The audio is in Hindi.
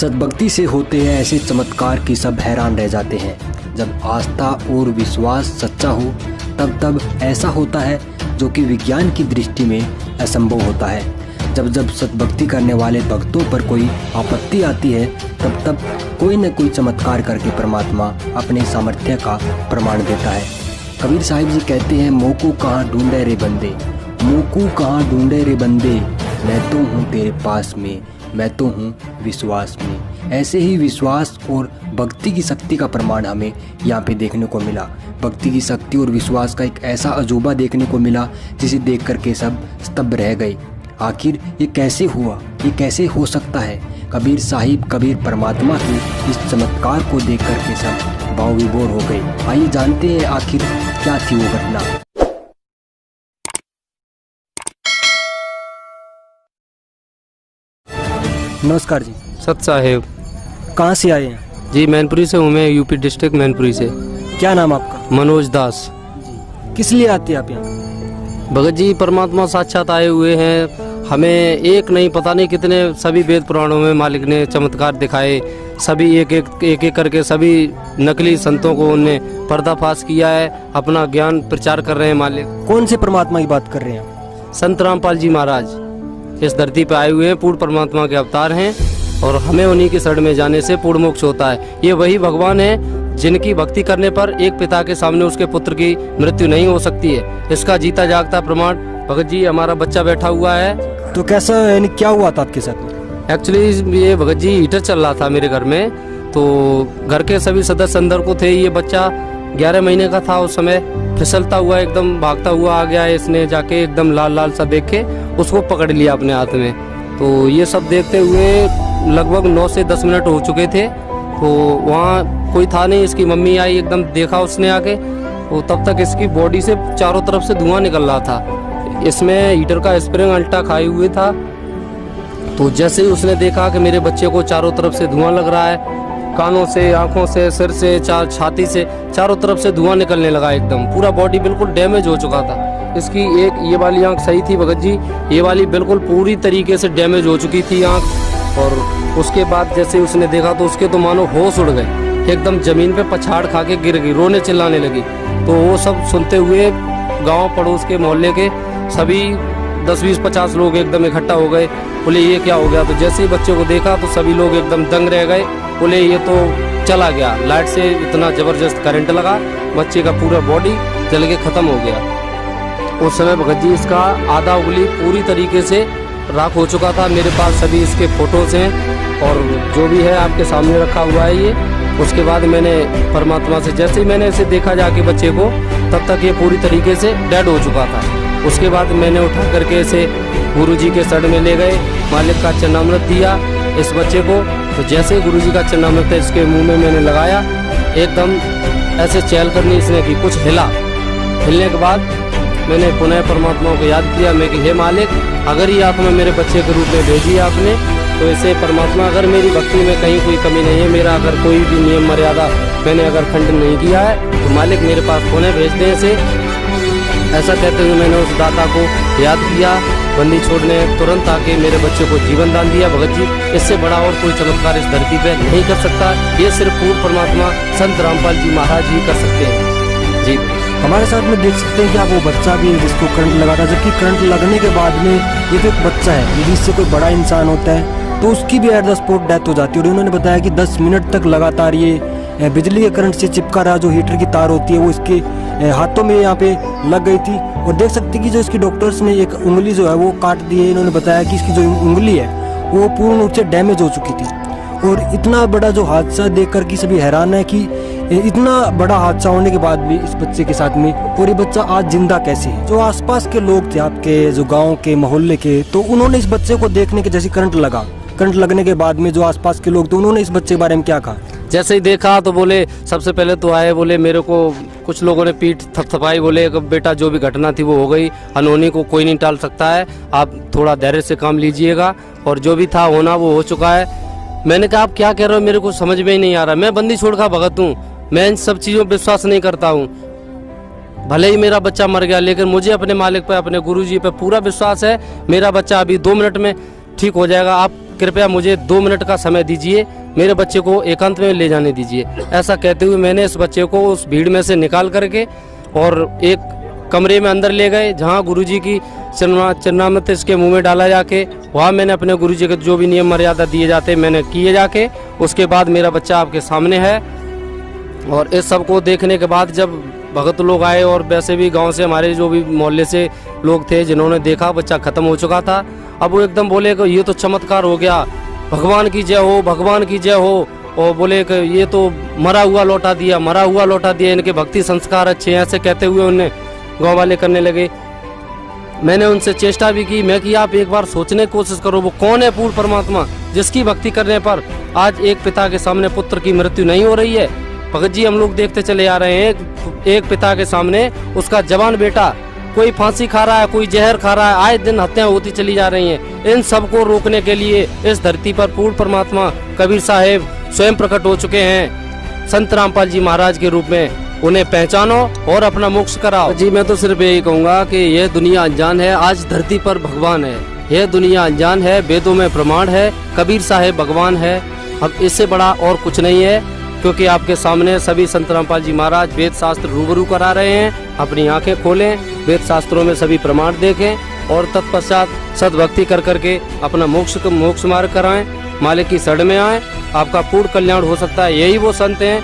सद्भक्ति से होते हैं ऐसे चमत्कार कि सब हैरान रह जाते हैं। जब आस्था और विश्वास सच्चा हो तब ऐसा होता है जो कि विज्ञान की दृष्टि में असंभव होता है। जब सद्भक्ति करने वाले भक्तों पर कोई आपत्ति आती है तब कोई न कोई चमत्कार करके परमात्मा अपने सामर्थ्य का प्रमाण देता है। कबीर साहिब जी कहते हैं, मोकू कहाँ ढूंढे रे बंदे, मोकू कहाँ ढूंढे रे बंदे, मैं तो हूँ तेरे पास में, मैं तो हूँ विश्वास में। ऐसे ही विश्वास और भक्ति की शक्ति का प्रमाण हमें यहाँ पे देखने को मिला। भक्ति की शक्ति और विश्वास का एक ऐसा अजूबा देखने को मिला जिसे देख करके सब स्तब्ध रह गए। आखिर ये कैसे हुआ, ये कैसे हो सकता है? कबीर साहिब, कबीर परमात्मा के इस चमत्कार को देख करके सब भाव विभोर हो गए। आइए जानते हैं आखिर क्या थी वो घटना। नमस्कार जी। सत साहेब। कहाँ से आए हैं? जी मैनपुरी से हूँ मैं, यूपी डिस्ट्रिक्ट मैनपुरी से। क्या नाम आपका? मनोज दास। किस लिए आते हैं आप यहाँ? भगत जी परमात्मा साक्षात आए हुए हैं। हमें एक नहीं पता नहीं कितने सभी वेद पुराणों में मालिक ने चमत्कार दिखाए। सभी एक करके सभी नकली संतों को उन्होंने पर्दाफाश किया है, अपना ज्ञान प्रचार कर रहे हैं मालिक। कौन से परमात्मा की बात कर रहे हैं? संत रामपाल जी महाराज इस धरती पे आए हुए हैं, पूर्ण परमात्मा के अवतार हैं और हमें उन्हीं के शरण में जाने से पूर्ण मोक्ष होता है। ये वही भगवान है जिनकी भक्ति करने पर एक पिता के सामने उसके पुत्र की मृत्यु नहीं हो सकती है। इसका जीता जागता प्रमाण भगत जी हमारा बच्चा बैठा हुआ है। तो कैसा, यानी क्या हुआ था आपके साथ? एक्चुअली ये भगत जी हीटर चल रहा था मेरे घर में, तो घर के सभी सदस्य अंदर को थे। ये बच्चा 11 महीने का था उस समय, फिसलता हुआ एकदम भागता हुआ आ गया। इसने जाके एकदम लाल लाल सा देख के उसको पकड़ लिया अपने हाथ में। तो ये सब देखते हुए लगभग 9 से 10 मिनट हो चुके थे। तो वहाँ कोई था नहीं, इसकी मम्मी आई, एकदम देखा उसने आके। तो तब तक इसकी बॉडी से चारों तरफ से धुआं निकल रहा था। इसमें हीटर का स्प्रिंग अल्टा खाए हुए था। तो जैसे ही उसने देखा कि मेरे बच्चे को चारों तरफ से धुआं लग रहा है, कानों से, आंखों से, सिर से, छाती से, चारों तरफ से धुआं निकलने लगा। एकदम पूरा बॉडी बिल्कुल डैमेज हो चुका था। इसकी एक ये वाली आंख सही थी भगत जी, ये वाली बिल्कुल पूरी तरीके से डैमेज हो चुकी थी आंख। और उसके बाद जैसे उसने देखा तो उसके तो मानो होश उड़ गए, एकदम जमीन पे पछाड़ खा के गिर गई, रोने चिल्लाने लगी। तो वो सब सुनते हुए गांव पड़ोस के मोहल्ले के सभी 10, 20, 50 लोग एकदम इकट्ठा हो गए। बोले ये क्या हो गया? तो जैसे ही बच्चे को देखा तो सभी लोग एकदम दंग रह गए। बोले ये तो चला गया, लाइट से इतना जबरदस्त करंट लगा, बच्चे का पूरा बॉडी जल के खत्म हो गया। उस समय भगत जी इसका आधा उंगली पूरी तरीके से राख हो चुका था। मेरे पास सभी इसके फोटोज हैं और जो भी है आपके सामने रखा हुआ है ये। उसके बाद मैंने परमात्मा से जैसे ही मैंने इसे देखा जाके बच्चे को, तब तक ये पूरी तरीके से डेड हो चुका था। उसके बाद मैंने उठा करके इसे गुरुजी के शरण में ले गए, मालिक का चरणामृत दिया इस बच्चे को। तो जैसे ही गुरुजी का चरणामृत इसके मुंह में मैंने लगाया, एकदम ऐसे चहल करनी इसने की, कुछ हिला। हिलने के बाद मैंने पुनः परमात्मा को याद किया, मैं कि हे मालिक, अगर ये आत्मा मेरे बच्चे के रूप में भेजी है आपने, तो इसे परमात्मा अगर मेरी भक्ति में कहीं कोई कमी नहीं है, मेरा अगर कोई भी नियम मर्यादा मैंने अगर खंडन नहीं किया है, तो मालिक मेरे पास पुनः भेज दें इसे। ऐसा कहते हुए मैंने उस दाता को याद किया। बंदी छोड़ने तुरंत आके मेरे बच्चे को जीवन दान दिया। भगत जी इससे बड़ा और कोई चमत्कार इस धरती पे नहीं कर सकता। ये सिर्फ पूर्ण परमात्मा संत रामपाल जी महाराज ही कर सकते हैं। जी हमारे साथ में देख सकते हैं कि आप वो बच्चा भी है जिसको करंट लगा था, जबकि करंट लगने के बाद में ये तो एक बच्चा है, यदि इससे कोई बड़ा इंसान होता है तो उसकी भी एट द स्पॉट डेथ हो जाती है। और उन्होंने बताया कि 10 मिनट तक लगातार ये बिजली के करंट से चिपका रहा, जो हीटर की तार होती है वो इसके हाथों में यहाँ पे लग गई थी। और देख सकते हैं कि जो इसकी डॉक्टर्स ने एक उंगली जो है वो काट दी है। इन्होंने बताया कि इसकी जो उंगली है वो पूर्ण रूप से डैमेज हो चुकी थी। और इतना बड़ा जो हादसा देख कर के सभी हैरान है कि इतना बड़ा हादसा होने के बाद भी इस बच्चे के साथ में, और ये बच्चा आज जिंदा कैसे है? जो आसपास के लोग थे आपके, जो गांव के मोहल्ले के, तो उन्होंने इस बच्चे को देखने के, जैसे करंट लगने के बाद में जो आसपास के लोग थे उन्होंने इस बच्चे के बारे में क्या कहा? जैसे ही देखा तो बोले, सबसे पहले तो आए, बोले मेरे को कुछ लोगों ने पीठ थपथपाई, बोले बेटा जो भी घटना थी वो हो गई, अनहोनी को कोई नहीं टाल सकता है, आप थोड़ा धैर्य से काम लीजिएगा और जो भी था होना वो हो चुका है। मैंने कहा आप क्या कह रहे हो, मेरे को समझ में ही नहीं आ रहा। मैं बंदी छोड़ का भगत हूँ, मैं इन सब चीज़ों पर विश्वास नहीं करता हूँ। भले ही मेरा बच्चा मर गया, लेकिन मुझे अपने मालिक पे, अपने गुरुजी पे पूरा विश्वास है। मेरा बच्चा अभी 2 मिनट में ठीक हो जाएगा। आप कृपया मुझे 2 मिनट का समय दीजिए, मेरे बच्चे को एकांत में ले जाने दीजिए। ऐसा कहते हुए मैंने इस बच्चे को उस भीड़ में से निकाल करके और एक कमरे में अंदर ले गए, जहाँ गुरुजी की चरणामृत इसके मुंह में डाला जाके, वहाँ मैंने अपने गुरुजी के जो भी नियम मर्यादा दिए जाते मैंने किए जाके। उसके बाद मेरा बच्चा आपके सामने है। और इस सब को देखने के बाद जब भगत लोग आए और वैसे भी गांव से हमारे जो भी मोहल्ले से लोग थे, जिन्होंने देखा बच्चा खत्म हो चुका था, अब वो एकदम बोले कि ये तो चमत्कार हो गया, भगवान की जय हो, भगवान की जय हो। और बोले कि ये तो मरा हुआ लौटा दिया, मरा हुआ लौटा दिया, इनके भक्ति संस्कार अच्छे हैं, ऐसे कहते हुए उन्हें गाँव वाले करने लगे। मैंने उनसे चेष्टा भी की, मैं कि आप एक बार सोचने की कोशिश करो, वो कौन है पूर्ण परमात्मा जिसकी भक्ति करने पर आज एक पिता के सामने पुत्र की मृत्यु नहीं हो रही है। भगत जी हम लोग देखते चले आ रहे हैं, एक पिता के सामने उसका जवान बेटा कोई फांसी खा रहा है, कोई जहर खा रहा है, आए दिन हत्याएं होती चली जा रही हैं। इन सबको रोकने के लिए इस धरती पर पूर्ण परमात्मा कबीर साहेब स्वयं प्रकट हो चुके हैं संत रामपाल जी महाराज के रूप में। उन्हें पहचानो और अपना मोक्ष कराओ। जी मैं तो सिर्फ यही कहूँगा कि यह दुनिया अनजान है, आज धरती पर भगवान है। यह दुनिया अनजान है, वेदों में प्रमाण है, कबीर साहेब भगवान है। अब इससे बड़ा और कुछ नहीं है, क्योंकि आपके सामने सभी संत रामपाल जी महाराज वेद शास्त्र रूबरू करा रहे हैं। अपनी आंखें खोलें, वेद शास्त्रों में सभी प्रमाण देखें और तत्पश्चात सद्भक्ति कर करके अपना मोक्ष मार्ग कराएं, मालिक की शरण में आएं। आपका पूर्ण कल्याण हो सकता है। यही वो संत हैं